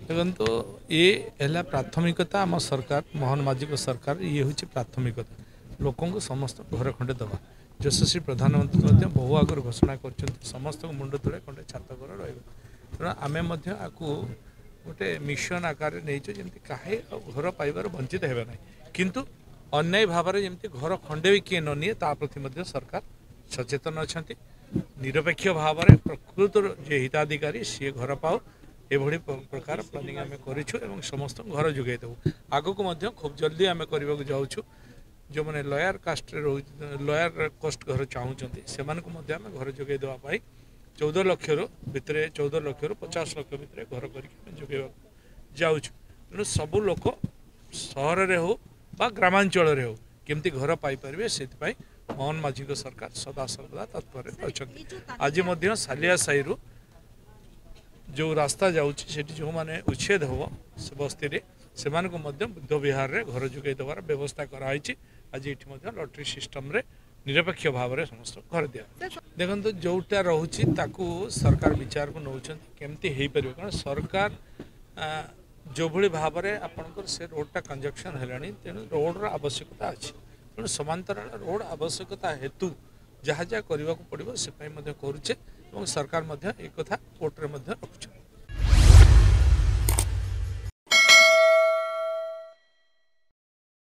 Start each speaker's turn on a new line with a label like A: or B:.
A: देखो ये है प्राथमिकता आम सरकार मोहन माझी को सरकार ये हूँ प्राथमिकता लोक समस्त घर खंडे दवा यशस्वी प्रधानमंत्री बहु आगर घोषणा कर समस्त मुंड तले खंडे छात घर तेणु आम आपको गोटे मिशन आकार नहीं जमी कहीं घर पाइबार वंचित हे ना किंतु अन्याय भाव में जमी घर खंडे भी किए न निए प्रति सरकार सचेतन अच्छा निरपेक्ष भाव में प्रकृत जे हिताधिकारी सी घर पाओ एभली प्रकार प्लानिंग आम करूँ समस्त घर जोगे देवु आग को खूब जल्दी आम करने को जाऊँ जो मैंने लयर कास्ट लयर कस्ट घर चाहूँगी से आम घर जोगे देवाई 14 लक्ष भितर 14 लक्ष 50 लक्ष भितर घर करगे जाऊँ तेणु सबू लोक सहर में हो ग्रामांचल हो केमती घर पाइपर से मोहन माझी सरकार सदा सर्वदा तत्पर अच्छा आज सालिया साई जो रास्ता जाऊँगी जो मैंने उच्छेद हम से बस्ती से बुद्ध विहार रे घर जोगे देवार व्यवस्था कराई आज ये लटरी सिस्टम रे निरपेक्ष भाव में समस्त घर दिया देखो जोटा रोचे सरकार विचार को नौ केमती हो पार कारण सरकार जो भली भाव में आपंकर से रोडटा कंजक्शन है तेणु रोड्र आवश्यकता अच्छी तेणु समांतराल रोड आवश्यकता हेतु जहाँ जहाँ करने को पड़ो से करुचे सरकार एक कथा कोर्टे रखुच्छे।